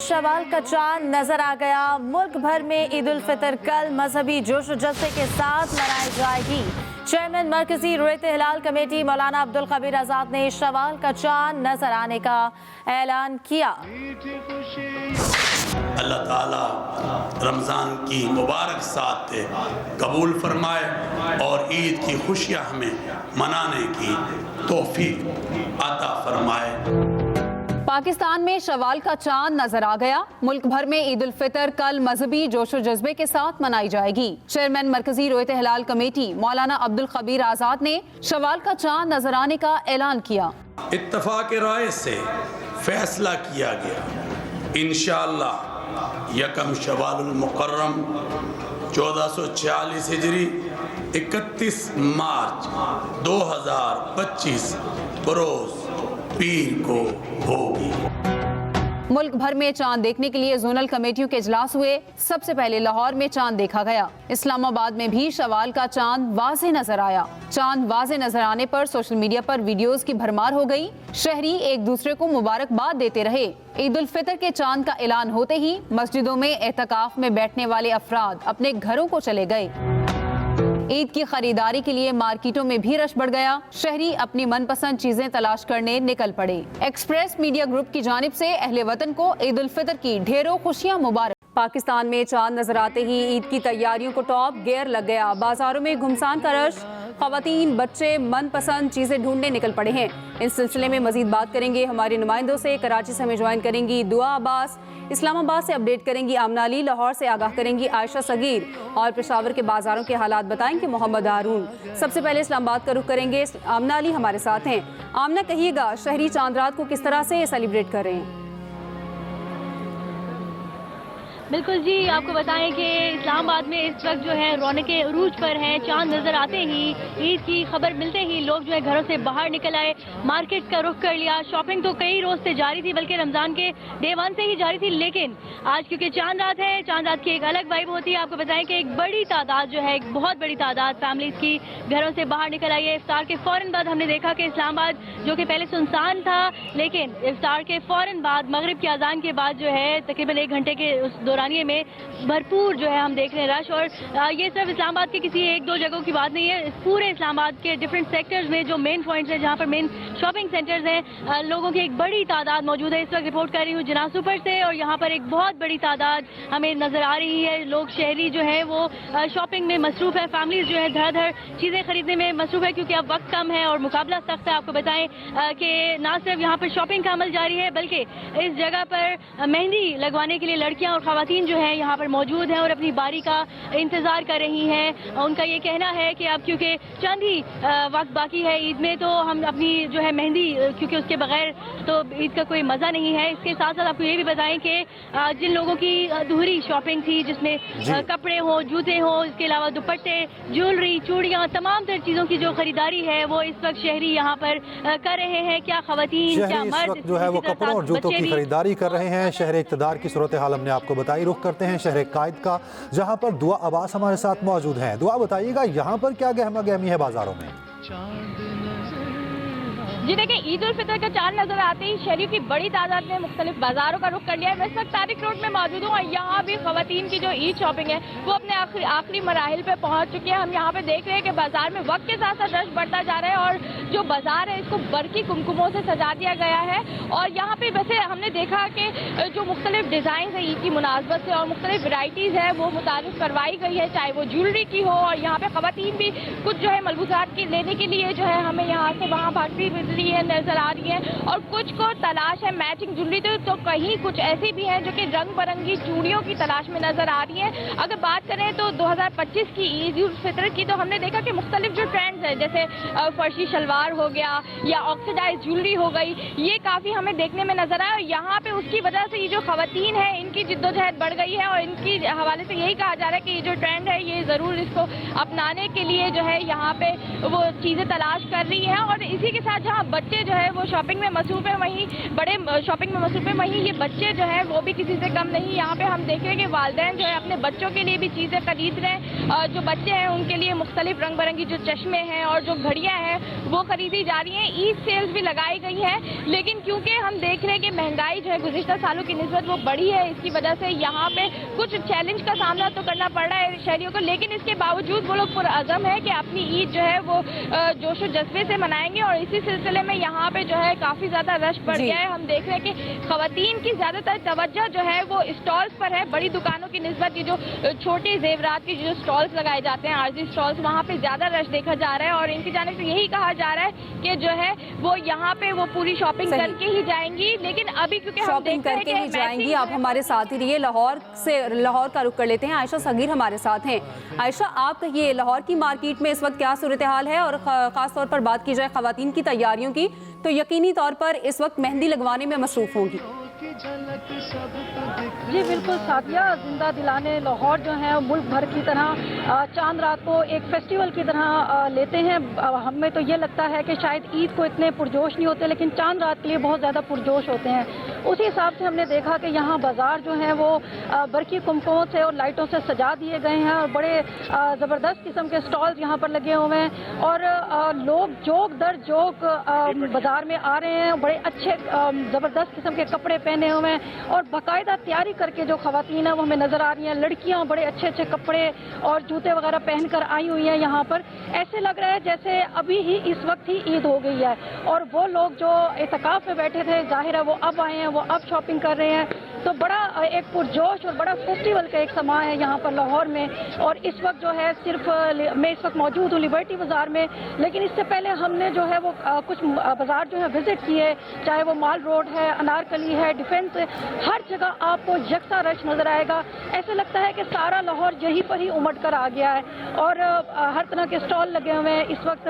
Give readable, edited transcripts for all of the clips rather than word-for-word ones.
शवाल का चांद नजर आ गया। मुल्क भर में ईद उल फितर कल मजहबी जोश जज्बे के साथ मनाई जाएगी। चेयरमैन मरकजी रुयत हिलाल कमेटी मौलाना अब्दुल खबीर आजाद ने शवाल का चांद नजर आने का ऐलान किया। अल्लाह ताला रमज़ान की मुबारक साथ कबूल फरमाए और ईद की खुशियाँ हमें मनाने की तौफीक अता फरमाए। पाकिस्तान में शवाल का चांद नजर आ गया। मुल्क भर में ईद उल फितर कल मजहबी जोश और जज्बे के साथ मनाई जाएगी। चेयरमैन मरकजी रुयत हिलाल कमेटी मौलाना अब्दुल खबीर आजाद ने शवाल का चांद नजर आने का ऐलान किया। इत्तफाक राय से फैसला किया गया इंशाअल्लाह यकम शवालुल मुकर्रम 1446 हिजरी 31 मार्च 2025 बरोज पीर को होगी। मुल्क भर में चांद देखने के लिए जोनल कमेटियों के इजलास हुए। सबसे पहले लाहौर में चांद देखा गया। इस्लामाबाद में भी शवाल का चांद वाज़े नजर आया। चांद वाज़े नजर आने पर सोशल मीडिया पर वीडियोस की भरमार हो गई। शहरी एक दूसरे को मुबारकबाद देते रहे। ईद उल फितर के चांद का ऐलान होते ही मस्जिदों में एहतिकाफ में बैठने वाले अफराद अपने घरों को चले गए। ईद की खरीदारी के लिए मार्केटों में भी रश बढ़ गया। शहरी अपनी मनपसंद चीजें तलाश करने निकल पड़े। एक्सप्रेस मीडिया ग्रुप की जानिब से अहले वतन को ईद उल फितर की ढेरों खुशियां मुबारक। पाकिस्तान में चांद नजर आते ही ईद की तैयारियों को टॉप गियर लग गया। बाजारों में घुमसान का रश। खवातीन बच्चे मनपसंद चीजें ढूंढने निकल पड़े हैं। इस सिलसिले में मजीद बात करेंगे हमारे नुमाइंदों से। कराची से हमें ज्वाइन करेंगी दुआ अब्बास, इस्लामाबाद से अपडेट करेंगी आमना अली, लाहौर से आगाह करेंगी आयशा सगीर और पेशावर के बाजारों के हालात बताएंगे मोहम्मद हारून। सबसे पहले इस्लामाबाद का रुख करेंगे। आमना अली हमारे साथ हैं। आमना, कहिएगा शहरी चांद रात को किस तरह से सेलिब्रेट कर रहे हैं? बिल्कुल जी, आपको बताएं कि इस्लामाबाद में इस वक्त जो है रौनकें उरूज पर हैं। चांद नज़र आते ही, ईद की खबर मिलते ही लोग जो है घरों से बाहर निकल आए, मार्केट का रुख कर लिया। शॉपिंग तो कई रोज़ से जारी थी, बल्कि रमज़ान के डे 1 से ही जारी थी, लेकिन आज क्योंकि चांद रात है, चांद रात की एक अलग वाइब होती है। आपको बताएं कि एक बड़ी तादाद जो है, एक बहुत बड़ी तादाद फैमिलीज़ की घरों से बाहर निकल आई है। इफ्तार के फ़ौरन बाद हमने देखा कि इस्लामाबाद जो कि पहले सुनसान था, लेकिन इफ्तार के फ़ौरन बाद मगरिब की अजान के बाद जो है तकरीबन 1 घंटे के उस दौरानिए में भरपूर जो है हम देख रहे हैं रश। और ये सिर्फ इस्लामाबाद के किसी 1-2 जगहों की बात नहीं है, पूरे इस्लामाबाद के डिफरेंट सेक्टर्स में जो मेन पॉइंट्स हैं, जहाँ पर मेन शॉपिंग सेंटर्स हैं, लोगों की एक बड़ी तादाद मौजूद है। इस वक्त रिपोर्ट कर रही हूँ जनासुपर से, और यहाँ पर एक बहुत बड़ी तादाद हमें नज़र आ रही है। लोग शहरी जो है वो शॉपिंग में मसरूफ़ है, फैमिलीज जो है धड़ धड़ चीज़ें खरीदने में मसरूफ़ है, क्योंकि अब वक्त कम है और मुकाबला सख्त है। आपको बताएं कि ना सिर्फ यहाँ पर शॉपिंग का अमल जारी है, बल्कि इस जगह पर मेहंदी लगवाने के लिए लड़कियाँ और ख़वातीन जो है यहाँ पर मौजूद हैं और अपनी बारी का इंतज़ार कर रही हैं। उनका ये कहना है कि अब क्योंकि चंद ही वक्त बाकी है ईद में, तो हम अपनी जो है मेहंदी, क्योंकि उसके बगैर तो ईद का कोई मज़ा नहीं है। इसके साथ साथ आपको ये भी बताएं कि जिन लोगों की अधूरी शॉपिंग थी, जिसमें कपड़े हो, जूते हो, इसके अलावा दुपट्टे, ज्वेलरी, चूड़ियाँ, तमाम तरह चीज़ों की जो खरीदारी है वो इस वक्त शहरी यहाँ पर कर रहे हैं। क्या खवातीन, क्या मर्द जो है वो कपड़ों और जूतों की खरीदारी कर रहे हैं। शहर इक़्तिदार की सूरत हाल हमने आपको बताई। रुख करते हैं शहर कायद का, जहां पर दुआ अब्बास हमारे साथ मौजूद हैं। दुआ, बताइएगा यहाँ पर क्या गहमा गहमी है बाजारों में? जी देखिए, ईद उल फितर का चांद नजर आते ही शहरियों की बड़ी तादाद ने मुख्तलिफ बाजारों का रुख कर लिया है। मैं इस वक्त तारिक रोड में मौजूद हूँ और यहाँ भी खवातीन की जो ईद शॉपिंग है वो अपने आखिरी मराहिल पे पहुँच चुकी है। हम यहाँ पे देख रहे हैं कि बाजार में वक्त के साथ साथ रश बढ़ता जा रहा है और जो बाजार है इसको बरकी कुमकुमों से सजा दिया गया है। और यहाँ पे वैसे हमने देखा कि जो मुख्तलिफ डिज़ाइन है ईद की मुनासबत से और मुख्तलिफ वैराइटीज़ है वो मुतारिफ करवाई गई है, चाहे वो ज्वेलरी की हो। और यहाँ पे खवातीन भी कुछ जो है मलबूसात की लेने के लिए जो है हमें यहाँ से वहाँ भागती है नजर आ रही है, और कुछ को तलाश है मैचिंग ज्वेलरी, तो कहीं कुछ ऐसी भी हैं जो कि रंग बिरंगी चूड़ियों की तलाश में नजर आ रही है। अगर बात करें तो 2025 की ईद उल फितर की, तो हमने देखा कि मुख्तलिफ जो ट्रेंड्स हैं, जैसे फर्शी शलवार हो गया या ऑक्सीडाइज ज्वेलरी हो गई, ये काफ़ी हमें देखने में नजर आया। और यहाँ पे उसकी वजह से ये जो खवातीन है इनकी जिद्दोजहद बढ़ गई है और इनकी हवाले से यही कहा जा रहा है कि ये जो ट्रेंड है ये ज़रूर इसको अपनाने के लिए जो है यहाँ पे वो चीज़ें तलाश कर रही है। और इसी के साथ जहाँ बच्चे जो है वो शॉपिंग में मसरूफ है, वहीं बड़े शॉपिंग में मसरूफ है, वहीं ये बच्चे जो है वो भी किसी से कम नहीं। यहाँ पे हम देख रहे हैं कि वालिदैन जो है अपने बच्चों के लिए भी चीज़ें खरीद रहे हैं। जो बच्चे हैं उनके लिए मुख्तलिफ रंग बिरंगी जो चश्मे हैं और जो घड़ियाँ हैं वो खरीदी जा रही हैं। ईद सेल्स भी लगाई गई है, लेकिन क्योंकि हम देख रहे हैं कि महंगाई जो है गुज़िश्ता सालों की निस्बत वो बढ़ी है, इसकी वजह से यहाँ पे कुछ चैलेंज का सामना तो करना पड़ रहा है शहरियों को, लेकिन इसके बावजूद वो लोग पुरअज़म है कि अपनी ईद जो है वो जोश और जज्बे से मनाएंगे। और इसी सिलसिले में यहाँ पे जो है काफ़ी ज़्यादा रश बढ़ गया है। हम देख रहे हैं कि ख़वातीन की ज़्यादातर तवज्जो जो है वो स्टॉल्स पर है। बड़ी दुकानों की निस्बत ये जो छोटे जेवरात के जो स्टॉल्स लगाए जाते हैं, आरजी स्टॉल्स, वहाँ पे ज़्यादा रश देखा जा रहा है। और इनकी जानिब से यही कहा जा रहा है कि जो है वो यहाँ पे वो पूरी शॉपिंग करके ही जाएंगी, लेकिन अभी क्योंकि हम शॉपिंग देखते हैं करके कि ही जाएंगी। आप हमारे साथ ही रहिए, लाहौर का रुख कर लेते हैं। आयशा सगीर हमारे साथ हैं। आयशा, आप कहिए लाहौर की मार्केट में इस वक्त क्या सूरत हाल है, और ख़ास तौर पर बात की जाए ख़वातीन की तैयारियों की तो यकीनी तौर पर इस वक्त मेहंदी लगवाने में मसरूफ़ होंगी। जी बिल्कुल सादिया, जिंदा दिलाने लाहौर जो है मुल्क भर की तरह चांद रात को एक फेस्टिवल की तरह लेते हैं। हमें तो ये लगता है कि शायद ईद को इतने पुरजोश नहीं होते, लेकिन चांद रात के लिए बहुत ज़्यादा पुरजोश होते हैं। उसी हिसाब से हमने देखा कि यहाँ बाज़ार जो है वो बरकी कुमकों से और लाइटों से सजा दिए गए हैं, और बड़े ज़बरदस्त किस्म के स्टॉल्स यहाँ पर लगे हुए हैं, और लोग जोक दर जोक बाज़ार में आ रहे हैं। बड़े अच्छे ज़बरदस्त किस्म के कपड़े पहने हुए हैं, और बाकायदा तैयारी करके जो ख़वातीन है वो हमें नज़र आ रही हैं। लड़कियाँ बड़े अच्छे अच्छे कपड़े और जूते वगैरह पहनकर आई हुई हैं यहाँ पर। ऐसे लग रहा है जैसे अभी ही इस वक्त ही ईद हो गई है, और वो लोग जो एतकाफ़ में बैठे थे जाहिर है वो अब आए हैं, वो अब शॉपिंग कर रहे हैं। तो बड़ा एक पुरजोश और बड़ा फेस्टिवल का एक समा है यहाँ पर लाहौर में। और इस वक्त जो है सिर्फ मैं इस वक्त मौजूद हूँ लिबर्टी बाज़ार में, लेकिन इससे पहले हमने जो है वो कुछ बाज़ार जो है विज़िट किए, चाहे वो माल रोड है, अनारकली है, डिफेंस है, हर जगह आपको यकसा रश नज़र आएगा। ऐसे लगता है कि सारा लाहौर यहीं पर ही उमड़ कर आ गया है, और हर तरह के स्टॉल लगे हुए हैं। इस वक्त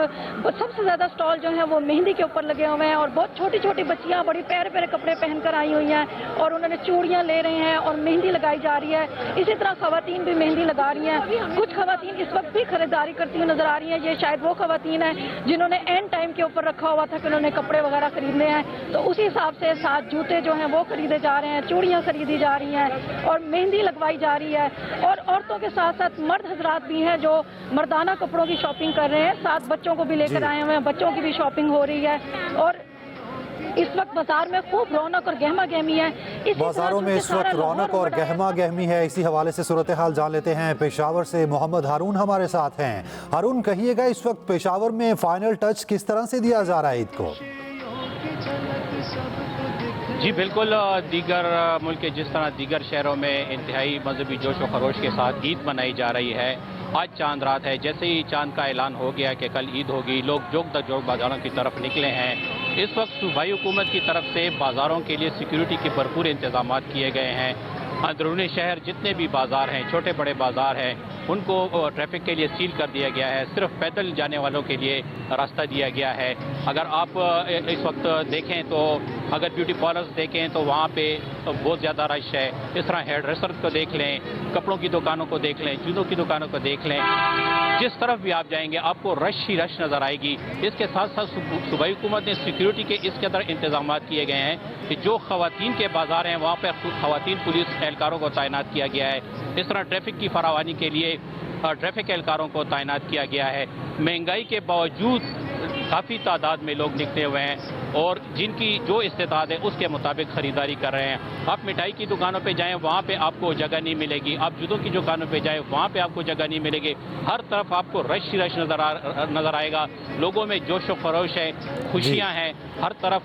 सबसे ज़्यादा स्टॉल जो हैं वो मेहंदी के ऊपर लगे हुए हैं, और बहुत छोटी छोटी बच्चियाँ बड़ी प्यारे प्यारे कपड़े पहनकर आई हुई हैं, और उन्होंने चूड़ियाँ ले रहे हैं और मेहंदी लगाई जा रही है। इसी तरह ख़वातीन भी मेहंदी लगा रही हैं। कुछ ख़वातीन इस वक्त भी खरीदारी करती हुई नज़र आ रही हैं। ये शायद वो ख़वातीन हैं जिन्होंने एंड टाइम के ऊपर रखा हुआ था कि उन्होंने कपड़े वगैरह खरीदने हैं, तो उसी हिसाब से साथ जूते जो हैं वो खरीदे जा रहे हैं, चूड़ियाँ खरीदी जा रही हैं, और मेहंदी लगवाई जा रही है। और औरतों के साथ साथ मर्द हजरात भी हैं जो मर्दाना कपड़ों की शॉपिंग कर रहे हैं, साथ बच्चों को भी लेकर आए हुए हैं, बच्चों की भी शॉपिंग हो रही है। और इस वक्त बाजार में खूब रौनक और गहमा गहमी है। बाजारों में इस वक्त रौनक और गहमा गहमी है। इसी हवाले से सूरत हाल जान लेते हैं। पेशावर से मोहम्मद हारून हमारे साथ हैं। हारून, कहिएगा इस वक्त पेशावर में फाइनल टच किस तरह से दिया जा रहा है ईद को? जी बिल्कुल, दीगर मुल्क के जिस तरह दीगर शहरों में इंतहाई मजहबी जोश व खरोश के साथ ईद मनाई जा रही है, आज चांद रात है। जैसे ही चांद का ऐलान हो गया कि कल ईद होगी, लोग जोक दर जोक बाज़ारों की तरफ निकले हैं। इस वक्त सूबाई हुकूमत की तरफ से बाज़ारों के लिए सिक्योरिटी के भरपूर इंतजाम किए गए हैं। अंदरूनी शहर जितने भी बाज़ार हैं, छोटे बड़े बाज़ार हैं, उनको ट्रैफिक के लिए सील कर दिया गया है। सिर्फ पैदल जाने वालों के लिए रास्ता दिया गया है। अगर आप इस वक्त देखें तो अगर ब्यूटी पार्लर्स देखें तो वहाँ पे बहुत ज़्यादा रश है। इस तरह हेयर ड्रेसर को देख लें, कपड़ों की दुकानों को देख लें, जूतों की दुकानों को देख लें, जिस तरफ भी आप जाएंगे आपको रश ही रश नज़र आएगी। इसके साथ साथ सूबाई हुकूमत ने सिक्योरिटी के इस कदर इंतजाम किए गए हैं कि जो ख़वातीन के बाज़ार हैं वहाँ पर ख़वातीन पुलिस एहलकारों को तैनात किया गया है। इस तरह ट्रैफिक की फरावानी के लिए ट्रैफिक एहलकारों को तैनात किया गया है। महंगाई के बावजूद काफ़ी तादाद में लोग निकले हुए हैं और जिनकी जो इस्तेताद है उसके मुताबिक ख़रीदारी कर रहे हैं। आप मिठाई की दुकानों पे जाएं, वहाँ पे आपको जगह नहीं मिलेगी। आप जूतों की दुकानों पे जाएं, वहाँ पे आपको जगह नहीं मिलेगी। हर तरफ आपको रश ही रश नज़र आएगा। लोगों में जोश व खरोश है, खुशियाँ हैं, हर तरफ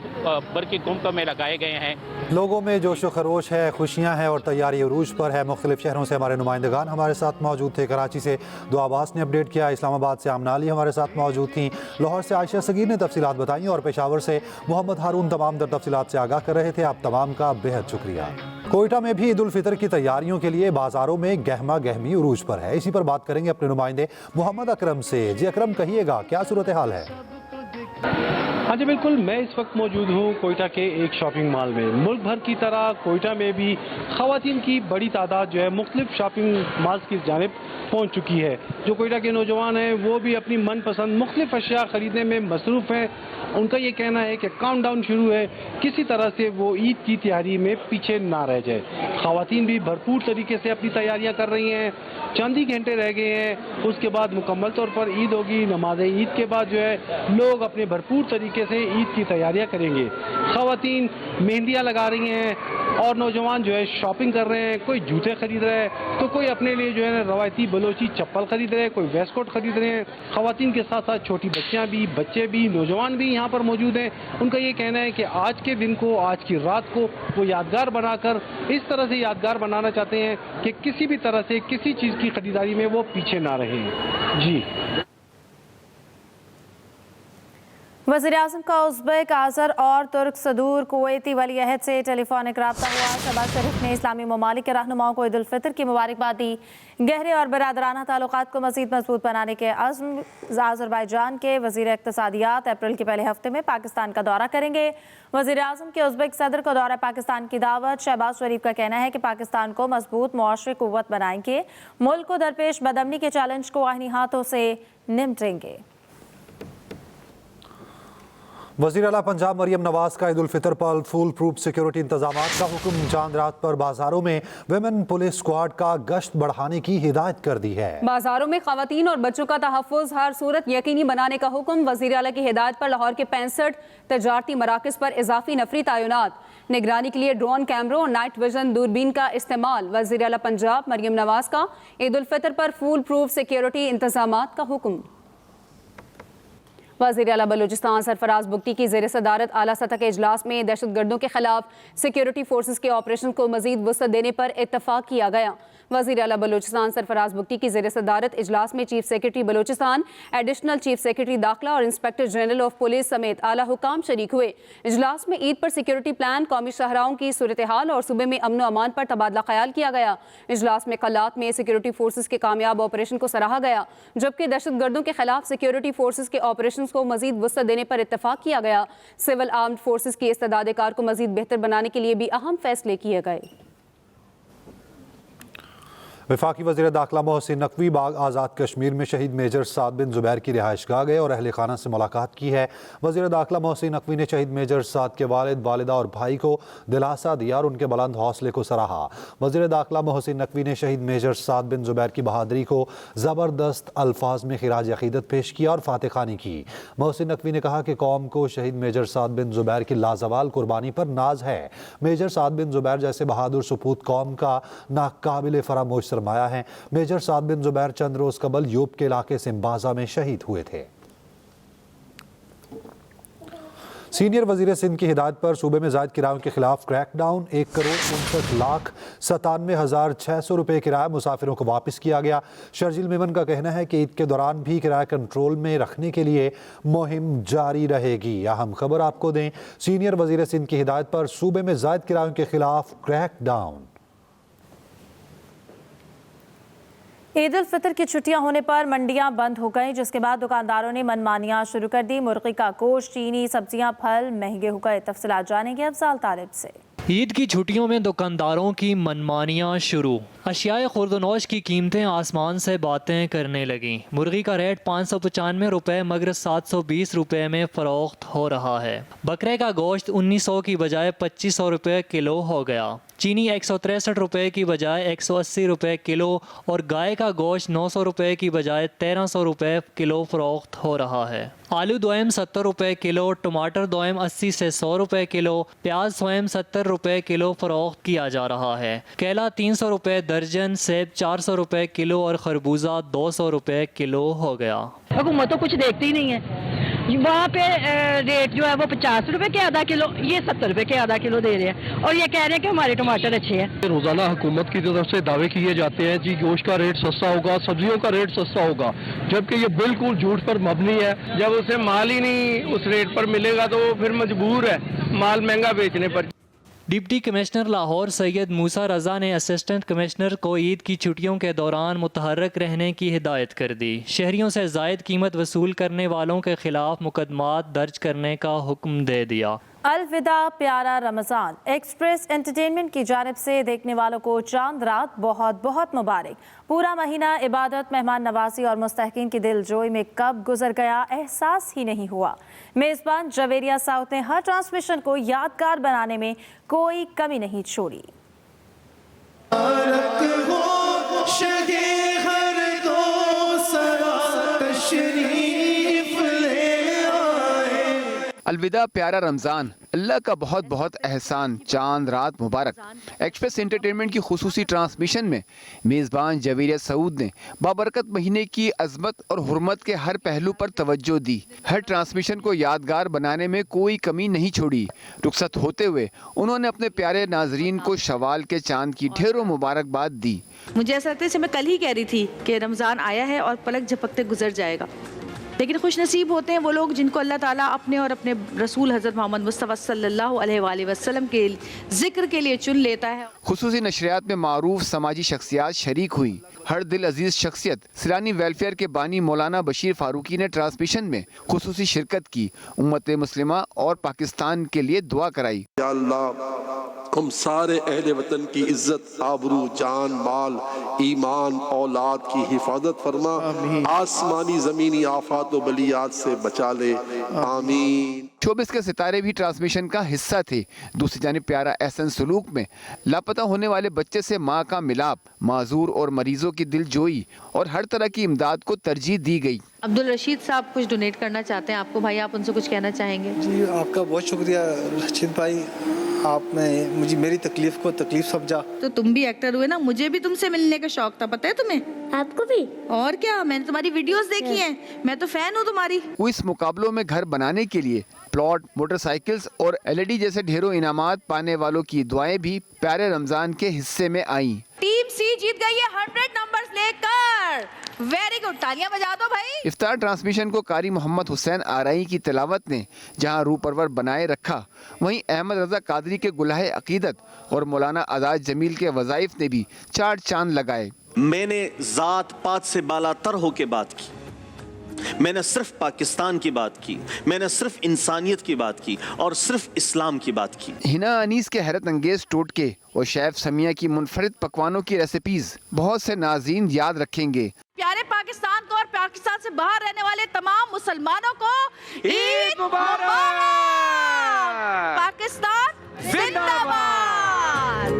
बरकी कुमकुमे लगाए गए हैं। लोगों में जोश व खरोश है, खुशियाँ हैं और तैयारी उरूज पर है। मुख्तलिफ शहरों से हमारे नुमाइंदगान हमारे साथ मौजूद थे। कराची से दुआ अब्बास ने अपडेट किया, इस्लामाबाद से आमना अली हमारे साथ मौजूद थी, लाहौर से आयशा सगीर ने तफसीलात बताई और पेशावर से मोहम्मद हारून तमाम दर तफसीलात से आगाह कर रहे थे। आप तमाम का बेहद शुक्रिया। कोयटा में भी ईद उल फितर की तैयारियों के लिए बाजारों में गहमा गहमी उरूज पर है। इसी पर बात करेंगे अपने नुमाइंदे मोहम्मद अकरम से। जी अकरम, कहिएगा क्या सूरत हाल है? हाँ जी बिल्कुल, मैं इस वक्त मौजूद हूँ कोयटा के एक शॉपिंग मॉल में। मुल्क भर की तरह कोयटा में भी ख़वातीन की बड़ी तादाद जो है मुख्तलिफ शॉपिंग मॉल्स की जानिब पहुँच चुकी है। जो कोयटा के नौजवान हैं वो भी अपनी मनपसंद मुख्तलिफ अशिया ख़रीदने में मसरूफ़ हैं। उनका ये कहना है कि काउंटडाउन शुरू है, किसी तरह से वो ईद की तैयारी में पीछे ना रह जाए। ख़वातीन भी भरपूर तरीके से अपनी तैयारियाँ कर रही हैं। चंद ही घंटे रह गए हैं, उसके बाद मुकम्मल तौर पर ईद होगी। नमाज ईद के बाद जो है लोग अपने भरपूर तरीके से ईद की तैयारियां करेंगे। ख़वातीन मेहंदियां लगा रही हैं और नौजवान जो है शॉपिंग कर रहे हैं। कोई जूते खरीद रहे हैं तो कोई अपने लिए जो है रवायती बलोची चप्पल खरीद रहे हैं, कोई वेस्ट कोट खरीद रहे हैं। ख़वातीन के साथ साथ छोटी बच्चियां भी, बच्चे भी, नौजवान भी यहाँ पर मौजूद हैं। उनका ये कहना है कि आज के दिन को, आज की रात को वो यादगार बनाकर इस तरह से यादगार बनाना चाहते हैं कि किसी भी तरह से किसी चीज़ की खरीदारी में वो पीछे ना रहें। जी। वज़ीर-ए-आज़म का उज़्बेक, आज़र और तुर्क सदूर कुवैती वली अहद से टेलीफोनिक रब्ता हुआ। शहबाज शरीफ ने इस्लामी ममालिक के रहनुमाओं को ईद उल फितर की मुबारकबाद दी। गहरे और बरादराना ताल्लुकात को मज़ीद मजबूत बनाने के अज़्म। आज़रबाईजान के वज़ीर इक़्तिसादियात अप्रैल के पहले हफ्ते में पाकिस्तान का दौरा करेंगे। वज़ीर-ए-आज़म के उज़्बेक सदर को दौरा पाकिस्तान की दावत। शहबाज शरीफ का कहना है कि पाकिस्तान को मजबूत मुआशरी क़ुव्वत बनाएंगे, मुल्क को दरपेश बदअमनी के चैलेंज को आहिनी हाथों से निपटेंगे। वज़ीर आला पंजाब मरियम नवाज का ईद उल फितर पर फुल प्रूफ सिक्योरिटी इंतजामात का हुक्म। चांद रात पर बाजारों में विमेन पुलिस स्क्वाड का गश्त बढ़ाने की हिदायत कर दी है। बाजारों में खवातीन और बच्चों का तहफ़्फ़ुज़ हर सूरत यकीनी बनाने का हुक्म। वज़ीर आला की हिदायत पर लाहौर के 65 तजारती मराकज़ पर इजाफी नफरी तैनात। निगरानी के लिए ड्रोन कैमरों और नाइट विजन दूरबीन का इस्तेमाल। वज़ीर आला पंजाब मरियम नवाज का ईद उल फितर पर फुल प्रूफ सिक्योरिटी इंतजामात का हुक्म। वज़ीर आला बलूचिस्तान सरफराज बुगटी की ज़ेर सदारत आला सतह के इजलास में दहशतगर्दों के खिलाफ सिक्योरिटी फोर्सेस के ऑपरेशन को मज़ीद वसअत देने पर इत्तफाक किया गया। वज़ीर आला बलूचिस्तान सरफराज बुगटी की ज़ेर सदारत इजलास में chief secretary Balochistan, additional chief secretary दाखिला और इंस्पेक्टर जनरल ऑफ पुलिस समेत आला हुकाम शरीक हुए। इजलास में ईद पर सिक्योरिटी प्लान, कौमी शाहराहों की सूरत हाल और सूबे में अमन व अमान पर तबादला ख्याल किया गया। इजलास में कल्लात में सिक्योरिटी फोर्सेस के कामयाब ऑपरेशन को सराहा गया, जबकि दहशतगर्दों के खिलाफ सिक्योरिटी फोर्सेस के ऑपरेशन को मजीद वसअत देने पर इत्तफाक किया गया। सिविल आर्म्ड फोर्सेस की इस्तेदाद कार को मजीद बेहतर बनाने के लिए भी अहम फैसले किए गए। वफाकी वज़ीर दाखिला मोहसिन नकवी बाग आज़ाद कश्मीर में शहीद मेजर साद बिन ज़ुबैर की रिहाइशगाह गए और अहल खाना से मुलाकात की है। वज़ीर दाखिला मोहसिन नकवी ने शहीद मेजर साद के वालिद, वालिदा और भाई को दिलासा दिया और उनके बुलंद हौसले को सराहा। वज़ीर दाखिला मोहसिन नकवी ने शहीद मेजर साद बिन ज़ुबैर की बहादुरी को ज़बरदस्त अल्फाज में खिराज अक़ीदत पेश किया और फातह खानी की। मोहसिन नकवी ने कहा कि कौम को शहीद मेजर साद बिन ज़ुबैर की लाजवाल कुर्बानी पर नाज है। मेजर साद बिन ज़ुबैर जैसे बहादुर सपूत कौम का नाकाबिल फरामोश सरमाया है। मेजर साद बिन ज़ुबैर चंद रोज कबल यूब के इलाके सिम्बाजा में शहीद हुए थे। सीनियर वजीर सिंध की हिदायत पर सूबे में जायद किरायों के खिलाफ क्रैकडाउन। 1,59,97,600 रुपये किराया मुसाफिरों को वापस किया गया। शर्जील मेमन का कहना है कि ईद के दौरान भी किराया कंट्रोल में रखने के लिए मुहिम जारी रहेगी। अहम खबर आपको दें, सीनियर वजीर सिंध की हिदायत पर सूबे में जायद किरायों के खिलाफ क्रैकडाउन। ईद उल फितर की छुट्टियां होने पर मंडियां बंद हो गईं, जिसके बाद दुकानदारों ने मनमानियां शुरू कर दी। मुर्गी का गोश्त, चीनी, सब्जियां, फल महंगे हो गए। तफसीलात जानेंगे अफजाल तालिब से। ईद की छुट्टियों में दुकानदारों की मनमानियां शुरू। अशियाए खुर्दनोश की कीमतें आसमान से बातें करने लगीं। मुर्गी का रेट 595 रुपये मगर 720 रुपये में फ़रोख्त हो रहा है। बकरे का गोश्त 1900 की बजाय 2500 रुपये किलो हो गया। चीनी 163 रुपये की बजाय 180 रुपये किलो और गाय का गोश्त 900 रुपये की बजाय 1300 रुपये किलो फ़रोख्त हो रहा है। आलू दोयम 70 रुपये किलो, टमाटर दोयम 80 से 100 रुपये किलो, प्याज स्वयं 70 रुपये किलो फ़रोख्त किया जा रहा है। केला 300 रुपये दर्जन, सेब 400 रुपये किलो और खरबूजा 200 रुपये किलो हो गया। हुकूमत तो कुछ देखती ही नहीं है। वहाँ पे रेट जो है वो 50 रुपए के आधा किलो, ये 70 रुपए के आधा किलो दे रहे हैं और ये कह रहे हैं कि हमारे टमाटर अच्छे हैं। रोजाना हुकूमत की तरफ से दावे किए जाते हैं जी गोश्त का रेट सस्ता होगा, सब्जियों का रेट सस्ता होगा, जबकि ये बिल्कुल झूठ पर मबनी है। जब उसे माल ही नहीं उस रेट पर मिलेगा तो वो फिर मजबूर है माल महंगा बेचने पर। डिप्टी कमिश्नर लाहौर सैयद मूसा रजा ने असिस्टेंट कमिश्नर को ईद की छुट्टियों के दौरान मुतहर्रक रहने की हिदायत कर दी। शहरियों से जायद कीमत वसूल करने वालों के खिलाफ मुकदमात दर्ज करने का हुक्म दे दिया। अलविदा प्यारा रमज़ान एक्सप्रेस एंटरटेनमेंट की जानिब से देखने वालों को चांद रात बहुत बहुत मुबारक। पूरा महीना इबादत, मेहमान नवाजी और मुस्तहकीन की दिलजोई में कब गुजर गया एहसास ही नहीं हुआ। मेज़बान जवेरिया साउथ ने हर ट्रांसमिशन को यादगार बनाने में कोई कमी नहीं छोड़ी। अलविदा प्यारा रमज़ान, अल्लाह का बहुत बहुत एहसान, चांद रात मुबारक। एक्सप्रेस एंटरटेनमेंट की खुसूसी ट्रांसमिशन में मेज़बान जवेरिया सऊद ने बाबरकत महीने की अज़मत और हुर्मत के हर पहलू पर तवज्जो दी। हर ट्रांसमिशन को यादगार बनाने में कोई कमी नहीं छोड़ी। रुखसत होते हुए उन्होंने अपने प्यारे नाजरीन को शवाल के चांद की ढेरों मुबारकबाद दी। मुझे ऐसा लगता है, मैं कल ही कह रही थी कि रमज़ान आया है और पलक झपकते गुजर जाएगा, लेकिन खुश नसीब होते हैं वो लोग जिनको अल्लाह ताला अपने और अपने रसूल हज़रत मोहम्मद मुस्तफ़ा सल्लल्लाहु अलैहि वसल्लम के जिक्र के लिए चुन लेता है। खुसूसी नशरियात में मारूफ समाजी शख्सियात शरीक हुई। हर दिल अजीज शख्सियत सिरानी वेलफेयर के बानी मौलाना बशीर फारूकी ने ट्रांसमिशन में खुसूसी शिरकत की। उम्मत मुस्लिमा और पाकिस्तान के लिए दुआ कराई। या अल्लाह, हम सारे अहले वतन की इज्जत, आबरू, जान, माल, ईमान, औलाद की हिफाजत फरमा। आसमानी ज़मीनी आफात व बलियात से बचा ले, आमीन। शोबिस के सितारे भी ट्रांसमिशन का हिस्सा थे। दूसरी जानिब प्यारा एहसन सलूक में लापता होने वाले बच्चे से माँ का मिलाप, माजूर और मरीजों की दिलजोई और हर तरह की इमदाद को तरजीह दी गई। अब्दुल रशीद साहब कुछ डोनेट करना चाहते हैं आपको, भाई आप उनसे कुछ कहना चाहेंगे? जी आपका बहुत शुक्रिया रशीद भाई, आपने मुझे मेरी तकलीफ को तकलीफ समझा। तो तुम भी एक्टर हुए ना, मुझे भी तुमसे मिलने का शौक था, पता है तुम्हें? आपको भी? और क्या, मैंने तुम्हारी वीडियोस देखी हैं, मैं तो फैन हूँ तुम्हारी। इस मुकाबलों में घर बनाने के लिए प्लॉट, मोटरसाइकिल्स और LED जैसे ढेरों इनामात पाने वालों की दुआएं भी प्यारे रमजान के हिस्से में आईं। टीम सी जीत गई है 100 नंबर्स लेकर। वेरी गुड, तालियां बजा दो भाई। इफ्तार ट्रांसमिशन को कारी मोहम्मद हुसैन आरई की तिलावत ने जहां रूह परवर बनाए रखा, वहीं अहमद रजा कादरी के गुलाहे अकीदत और मौलाना आजाद जमील के वज़ाइफ ने भी चार चांद लगाए। मैंने ज़ात पात से बालातर होकर बात की, मैंने सिर्फ पाकिस्तान की बात की, मैंने सिर्फ इंसानियत की बात की और सिर्फ इस्लाम की बात की। हिना अनीस के हैरत अंगेज टोटके और शेफ समिया की मुनफरिद पकवानों की रेसिपीज बहुत से नाज़रीन याद रखेंगे। प्यारे पाकिस्तान को और पाकिस्तान से बाहर रहने वाले तमाम मुसलमानों को ईद मुबारक। पाकिस्तान जिंदाबाद।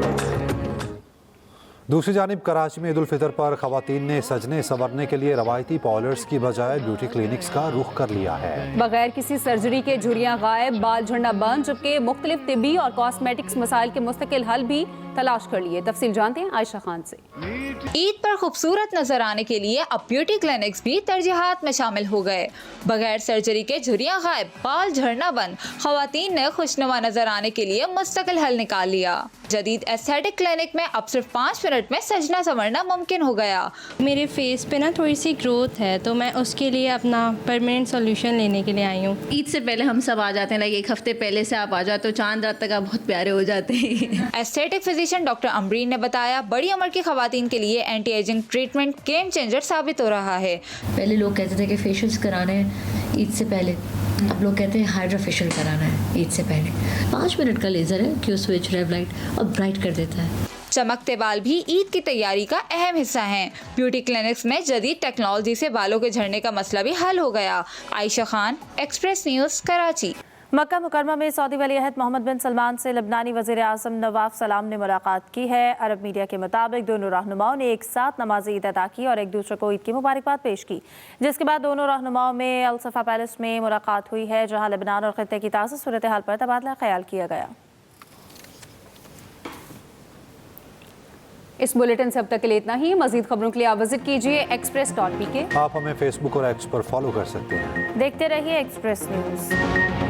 दूसरी जानिब कराची में ईद उल फितर पर खवातीन ने सजने संवरने के लिए रवायती पार्लर्स की बजाय ब्यूटी क्लिनिक्स का रुख कर लिया है। बगैर किसी सर्जरी के झुर्रियां गायब, बाल झड़ना बंद, जबकि मुख्तलिफ तिब्बी और कॉस्मेटिक्स मसाइल के मुस्तकिल हल भी तलाश कर लिए। तफसील जानते हैं आयशा खान से। ईद पर खूबसूरत नजर आने के लिए अब ब्यूटी क्लिनिक्स भी तरजीहात में शामिल हो गए। बगैर सर्जरी के झुर्रियां गायब, बाल झड़ना बंद, खवातीन ने खुशनुमा नजर आने के लिए मुस्तकिल हल निकाल लिया। जदीद एस्थेटिक क्लिनिक में अब सिर्फ 5 मिनट में सजना संवरना मुमकिन हो गया। मेरे फेस पे ना थोड़ी सी ग्रोथ है, तो मैं उसके लिए अपना परमानेंट सोल्यूशन लेने के लिए आई हूँ। ईद से पहले हम सब आ जाते हैं, लाइक एक हफ्ते पहले से आप आ जाते हो, चांद रात तक आप बहुत प्यारे हो जाते हैं। एस्थेटिक फिजिशियन डॉक्टर अमरीन ने बताया, बड़ी उम्र की खवातीन के लिए anti ageing treatment game changer साबित हो रहा है। पहले लोग कहते थे कि फेशियल्स कराने हैं ईद से पहले, अब लोग कहते हैं हाइड्रा फेशियल कराना है ईद से पहले। 5 मिनट का लेजर है, क्यू स्विच रेड लाइट और ब्राइट कर देता है। चमकते बाल भी ईद की तैयारी का अहम हिस्सा हैं। ब्यूटी क्लिनिक्स में जदीद टेक्नोलॉजी से बालों के झड़ने का मसला भी हल हो गया। Ayesha Khan, Express News, Karachi. Makkah Mukarramah में सऊदी वली अहद मोहम्मद बिन सलमान से लबनानी वज़ीर आज़म नवाफ सलाम ने मुलाकात की है। अरब मीडिया के मुताबिक दोनों रहनुमाओं ने एक साथ नमाज ईद अदा की और एक दूसरे को ईद की मुबारकबाद पेश की, जिसके बाद दोनों रहनुमाओं में अलसफा पैलेस में मुलाकात हुई है, जहां लबनान और खित्ते की ताज़ा सूरत हाल पर तबादला ख्याल किया गया। इस बुलेटिन से अब तक के लिए इतना ही। मजीद खबरों के लिए आप विजिट कीजिए express.pk। आप हमें फेसबुक और एक्स पर फॉलो कर सकते हैं। देखते रहिए एक्सप्रेस न्यूज़।